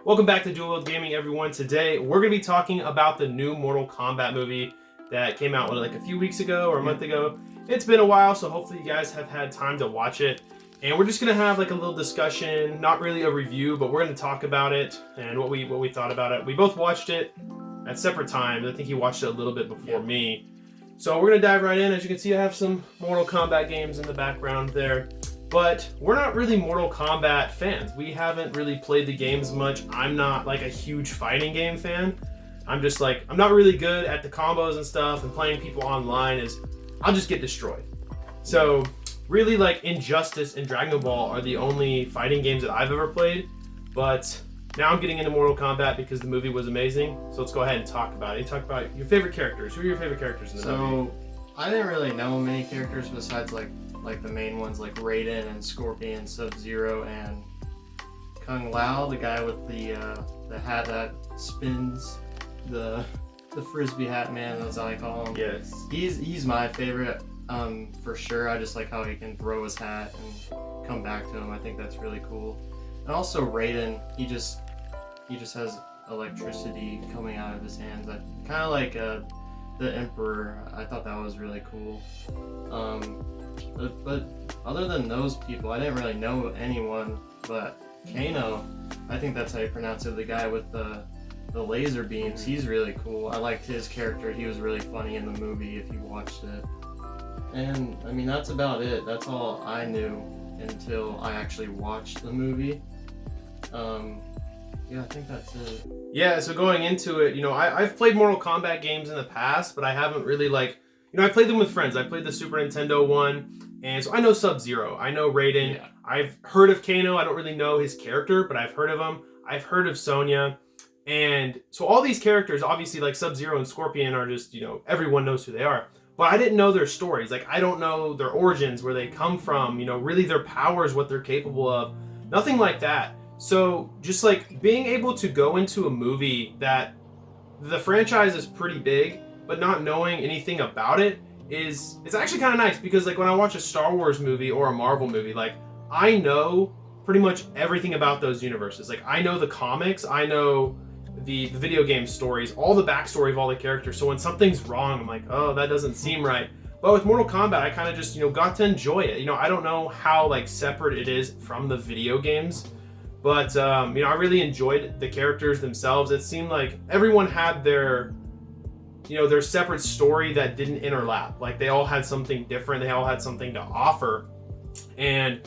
Welcome back to Dual Wield Gaming, everyone. Today, we're going to be talking about the new Mortal Kombat movie that came out like a few weeks ago or a month ago. It's been a while, so hopefully you guys have had time to watch it. And we're just going to have like a little discussion, not really a review, but we're going to talk about it and what we thought about it. We both watched it at separate times. I think he watched it a little bit before me. So we're going to dive right in. As you can see, I have some Mortal Kombat games in the background there. But we're not really Mortal Kombat fans. We haven't really played the games much. I'm not like a huge fighting game fan. I'm just like, I'm not really good at the combos and stuff, and playing people online I'll just get destroyed. So really like Injustice and Dragon Ball are the only fighting games that I've ever played. But now I'm getting into Mortal Kombat because the movie was amazing. So let's go ahead and talk about it. Talk about your favorite characters. Who are your favorite characters in the movie? So I didn't really know many characters besides like the main ones like Raiden and Scorpion, Sub-Zero, and Kung Lao, the guy with the hat that spins, the frisbee hat man, as I call him. Yes. He's my favorite for sure. I just like how he can throw his hat and come back to him. I think that's really cool. And also Raiden, he just has electricity coming out of his hands. Kind of like the Emperor. I thought that was really cool. But other than those people, I didn't really know anyone. But Kano, I think that's how you pronounce it, the guy with the laser beams, he's really cool. I liked his character. He was really funny in the movie if you watched it. And I mean, that's about it. That's all I knew until I actually watched the movie. Yeah, I think that's it. Yeah, so going into it, I've played Mortal Kombat games in the past, but I haven't really I played them with friends. I played the Super Nintendo one, and so I know Sub-Zero, I know Raiden. Yeah. I've heard of Kano. I don't really know his character, but I've heard of him. I've heard of Sonya. And so all these characters, obviously like Sub-Zero and Scorpion are just, everyone knows who they are. But I didn't know their stories. Like, I don't know their origins, where they come from, really their powers, what they're capable of. Nothing like that. So just like being able to go into a movie that the franchise is pretty big, but not knowing anything about it's actually kind of nice, because like when I watch a Star Wars movie or a Marvel movie, like I know pretty much everything about those universes. Like I know the comics, I know the video game stories, all the backstory of all the characters. So when something's wrong, I'm like, oh, that doesn't seem right. But with Mortal Kombat, I kind of just, got to enjoy it. I don't know how like separate it is from the video games, but I really enjoyed the characters themselves. It seemed like everyone had their separate story that didn't interlap. Like they all had something different. They all had something to offer. And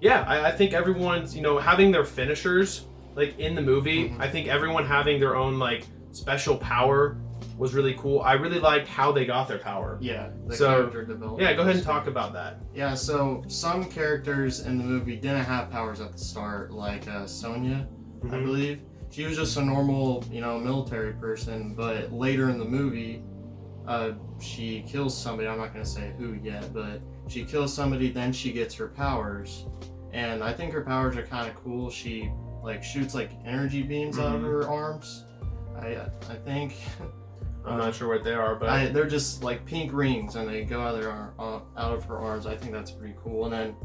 yeah, I think everyone's, having their finishers like in the movie. Mm-hmm. I think everyone having their own like special power was really cool. I really liked how they got their power. Yeah, character development. Yeah, go ahead and talk about that. Yeah, so some characters in the movie didn't have powers at the start, like Sonya, I believe. She was just a normal, military person, but later in the movie, she kills somebody. I'm not going to say who yet, but she kills somebody, then she gets her powers. And I think her powers are kind of cool. She shoots like energy beams out of her arms. I think. I'm not sure what they are, but they're just like pink rings, and they go out of her arms. I think that's pretty cool. And then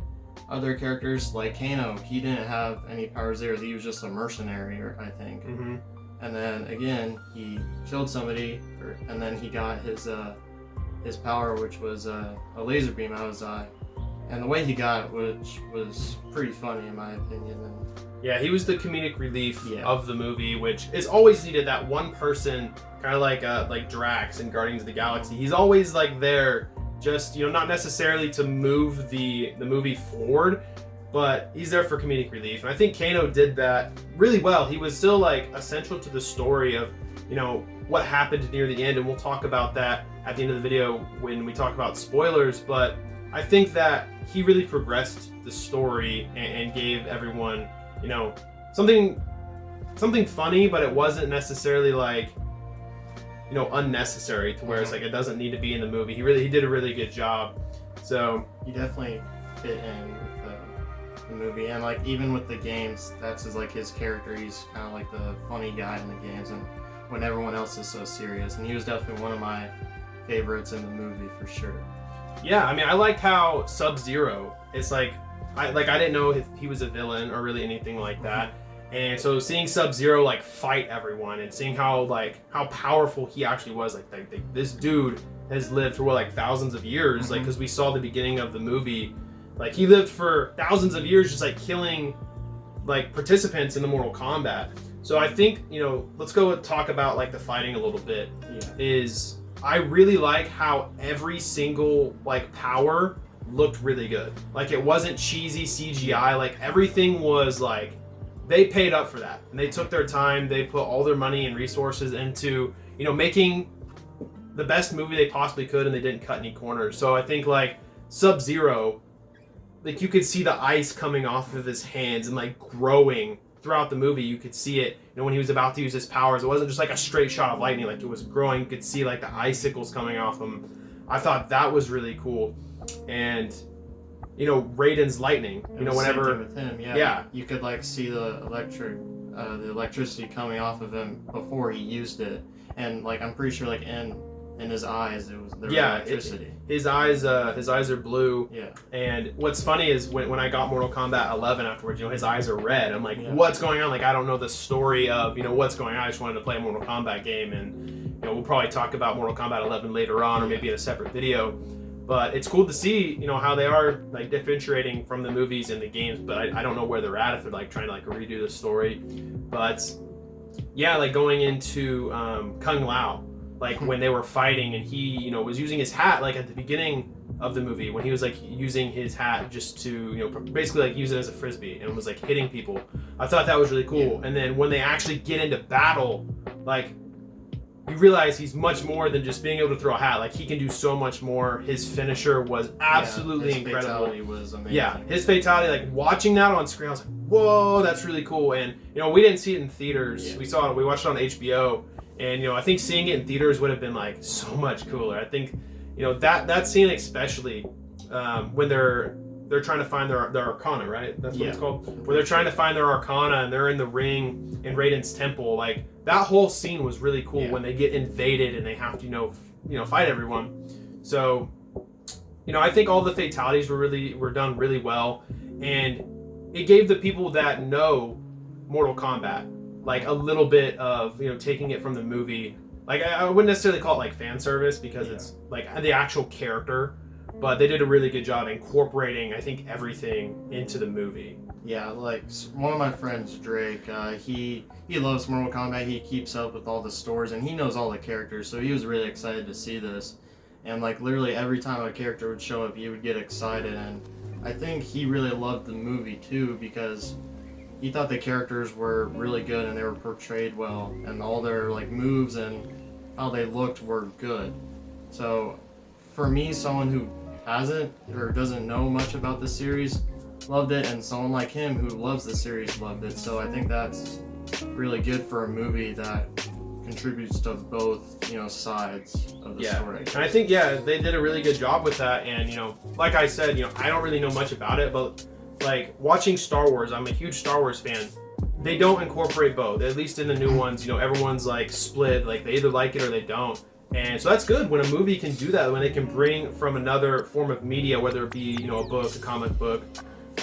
other characters like Kano, he didn't have any powers there. He was just a mercenary, I think. Mm-hmm. And then again, he killed somebody, and then he got his power, which was a laser beam out of his eye. And the way he got it, which was pretty funny in my opinion. Yeah, he was the comedic relief of the movie, which is always needed. That one person, kind of like Drax in Guardians of the Galaxy. He's always like there, just not necessarily to move the movie forward, but he's there for comedic relief. And I think Kano did that really well. He was still like essential to the story of what happened near the end, and we'll talk about that at the end of the video when we talk about spoilers. But I think that he really progressed the story and gave everyone something funny, but it wasn't necessarily like unnecessary to where it's like it doesn't need to be in the movie. He did a really good job. So he definitely fit in with the movie, and like even with the games, that's his character. He's kind of like the funny guy in the games, and when everyone else is so serious. And he was definitely one of my favorites in the movie for sure. Yeah, I mean, I liked how Sub-Zero. It's like I didn't know if he was a villain or really anything like that. And so seeing Sub-Zero like fight everyone and seeing how powerful he actually was, like this dude has lived for like thousands of years, like because we saw the beginning of the movie, like he lived for thousands of years just like killing like participants in the Mortal Kombat. So I think, let's go and talk about like the fighting a little bit. Is I really like how every single like power looked really good. Like it wasn't cheesy CGI, like everything was like, they paid up for that, and they took their time. They put all their money and resources into, making the best movie they possibly could, and they didn't cut any corners. So I think like Sub-Zero, like you could see the ice coming off of his hands and like growing throughout the movie. You could see it, when he was about to use his powers. It wasn't just like a straight shot of lightning, like it was growing. You could see like the icicles coming off him. I thought that was really cool. And Raiden's lightning, whenever with him, yeah, you could like see the electricity coming off of him before he used it, and like I'm pretty sure like in his eyes there was electricity. His eyes are blue. Yeah. And what's funny is when I got Mortal Kombat 11 afterwards, his eyes are red. I'm like, what's going on? Like I don't know the story of what's going on. I just wanted to play a Mortal Kombat game, and we'll probably talk about Mortal Kombat 11 later on, or maybe in a separate video. But it's cool to see, how they are like differentiating from the movies and the games. But I don't know where they're at, if they're like trying to like redo the story. But yeah, like going into Kung Lao, like when they were fighting and he, was using his hat like at the beginning of the movie, when he was like using his hat just to, basically like use it as a frisbee and was like hitting people. I thought that was really cool. And then when they actually get into battle, like, you realize he's much more than just being able to throw a hat. Like he can do so much more. His finisher was absolutely his incredible. Fatality was amazing. Yeah, his fatality, like watching that on screen, I was like, whoa, that's really cool. And we didn't see it in theaters. Yeah. We watched it on HBO, and I think seeing it in theaters would have been like so much cooler. I think that scene especially when they're trying to find their Arcana, right? That's what it's called. Where they're trying to find their Arcana and they're in the ring in Raiden's temple. Like that whole scene was really cool when they get invaded and they have to fight everyone. So I think all the fatalities were done really well, and it gave the people that know Mortal Kombat like a little bit of taking it from the movie. Like I wouldn't necessarily call it like fan service, because it's like the actual character. But they did a really good job incorporating, I think, everything into the movie. Yeah, like one of my friends, Drake, he loves Mortal Kombat. He keeps up with all the stores, and he knows all the characters, so he was really excited to see this. And like literally every time a character would show up, he would get excited. And I think he really loved the movie too, because he thought the characters were really good and they were portrayed well, and all their like moves and how they looked were good. So for me, someone who hasn't or doesn't know much about the series loved it, and someone like him who loves the series loved it. So I think that's really good for a movie that contributes to both sides of the story. And I think they did a really good job with that. And like I said, I don't really know much about it, but like watching Star Wars, I'm a huge Star Wars fan. They don't incorporate both, at least in the new ones. Everyone's like split, like they either like it or they don't. And so that's good when a movie can do that, when they can bring from another form of media, whether it be a book, a comic book,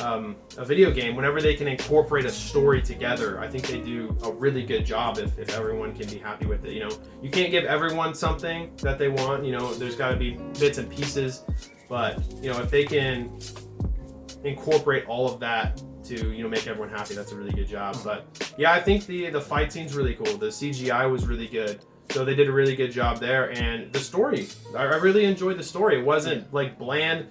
a video game. Whenever they can incorporate a story together, I think they do a really good job if everyone can be happy with it. You can't give everyone something that they want. There's got to be bits and pieces, but if they can incorporate all of that to make everyone happy, that's a really good job. But yeah, I think the fight scene's really cool. The CGI was really good. So they did a really good job there. And the story, I really enjoyed the story. It wasn't like bland.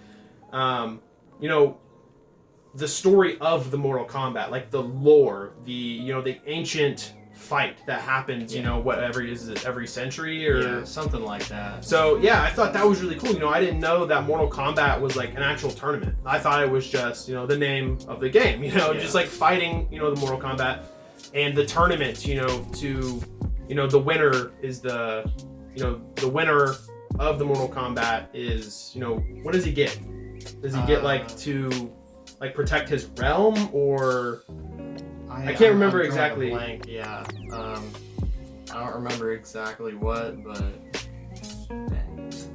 The story of the Mortal Kombat, like the lore, the ancient fight that happens, every century or something like that. So yeah, I thought that was really cool. I didn't know that Mortal Kombat was like an actual tournament. I thought it was just, the name of the game, just like fighting, the Mortal Kombat, and the tournament, the winner is the winner of the Mortal Kombat is, what does he get? Does he get to protect his realm, or I can't remember exactly. Blank. Yeah, I don't remember exactly what, but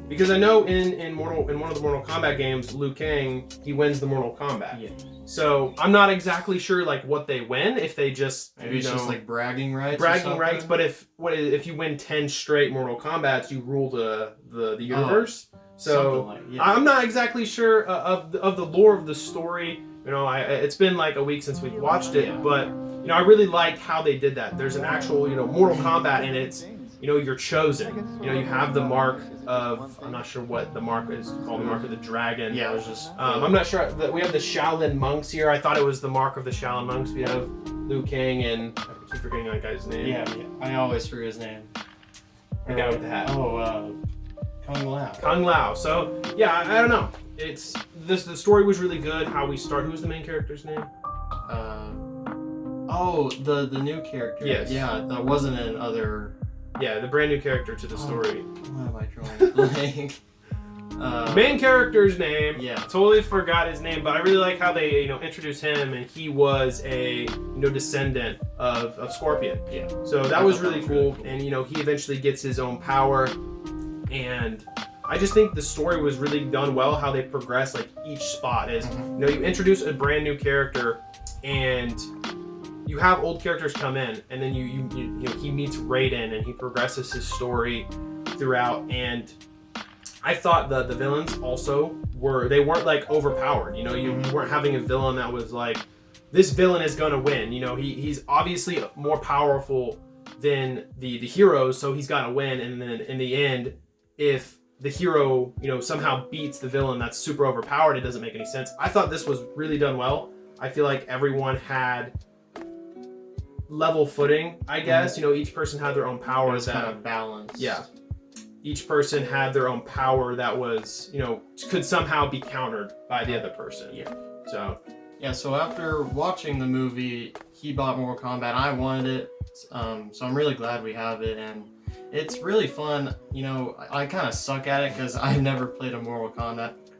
because I know in one of the Mortal Kombat games, Liu Kang, he wins the Mortal Kombat. Yeah. So I'm not exactly sure like what they win, if they just Maybe it's just like bragging rights. Or bragging something. rights. But if you win 10 straight Mortal Kombats, you rule the universe. So Like, yeah. I'm not exactly sure of the lore of the story. You know, it's been like a week since we've watched it, Yeah. but you know, I really like how they did that. There's an actual, you know, Mortal Kombat, and it's, you know, you're chosen. You know, you have the mark of, I'm not sure what the mark is called, the mark of the dragon. Yeah, it was just. I'm not sure. We have the Shaolin monks here. I thought it was the mark of the Shaolin monks. We have Liu Kang and I keep forgetting that guy's name. Yeah, I always forget his name. The guy with the hat. Kung Lao. Kung Lao. So yeah, I don't know. It's this. The story was really good. How we start. Who's the main character's name? The new character. Yes. Yeah, that wasn't in other. Yeah, the brand new character to the story. Why am I drawing a blank? Main character's name. Yeah. Totally forgot his name, but I really like how they, you know, introduced him, and he was a, you know, descendant of Scorpion. Yeah. So that was really cool, and you know, he eventually gets his own power, and I just think the story was really done well. How they progress, like each spot is, you know, you introduce a brand new character, and you have old characters come in, and then you know, he meets Raiden, and he progresses his story throughout. And I thought the villains also weren't like overpowered. You know, you weren't having a villain that was like, this villain is gonna win. You know, he's obviously more powerful than the heroes, so he's gotta win. And then in the end, if the hero, you know, somehow beats the villain that's super overpowered, it doesn't make any sense. I thought this was really done well. I feel like everyone had level footing, I guess. You know, each person had their own power. It was kind of balanced. Yeah. Each person had their own power that was, you know, could somehow be countered by the other person. Yeah. So. Yeah, so after watching the movie, he bought Mortal Kombat. I wanted it. So I'm really glad we have it. And it's really fun. You know, I kind of suck at it because I've never played a Mortal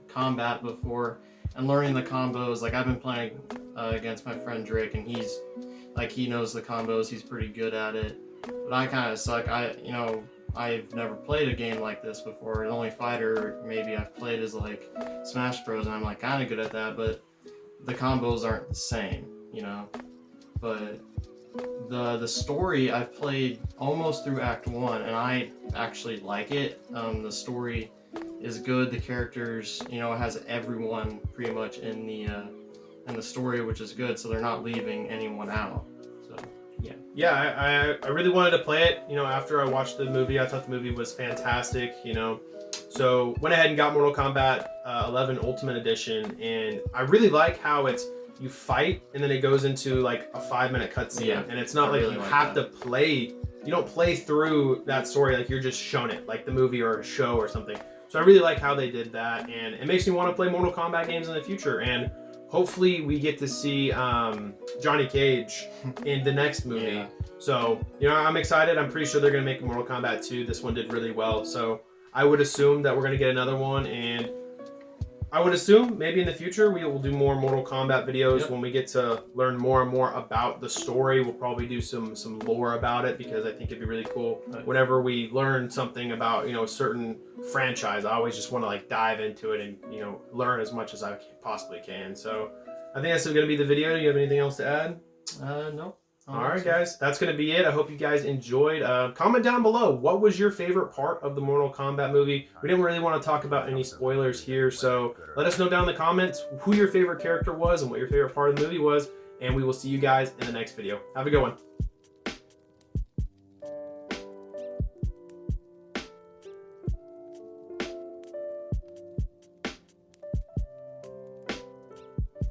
Kombat before. And learning the combos, like I've been playing against my friend Drake, and he's like, he knows the combos, he's pretty good at it. But I kind of suck. I've never played a game like this before. The only fighter maybe I've played is like Smash Bros, and I'm like kind of good at that, but the combos aren't the same, you know. But the story, I've played almost through Act 1, and I actually like it. The story is good. The characters, you know, it has everyone pretty much in the story, which is good. So they're not leaving anyone out. So yeah. Yeah, I really wanted to play it. You know, after I watched the movie, I thought the movie was fantastic. You know, so went ahead and got Mortal Kombat 11 Ultimate Edition, and I really like how it's, you fight and then it goes into like a 5-minute cutscene, Yeah, and it's not I like really you like have that. to play. You don't play through that story, like you're just shown it, like the movie or a show or something. So I really like how they did that, and it makes me want to play Mortal Kombat games in the future. And hopefully we get to see Johnny Cage in the next movie. Yeah. So, you know, I'm excited. I'm pretty sure they're going to make Mortal Kombat 2. This one did really well. So I would assume that we're going to get another one. And I would assume maybe in the future we will do more Mortal Kombat videos. Yep. When we get to learn more and more about the story. We'll probably do some lore about it, because I think it'd be really cool. Whenever we learn something about, you know, a certain franchise, I always just want to like dive into it and, you know, learn as much as I possibly can. So I think that's going to be the video. Do you have anything else to add? No. All right, guys, that's going to be it. I hope you guys enjoyed. Comment down below, what was your favorite part of the Mortal Kombat movie? We didn't really want to talk about any spoilers here, so let us know down in the comments who your favorite character was and what your favorite part of the movie was, and we will see you guys in the next video. Have a good one.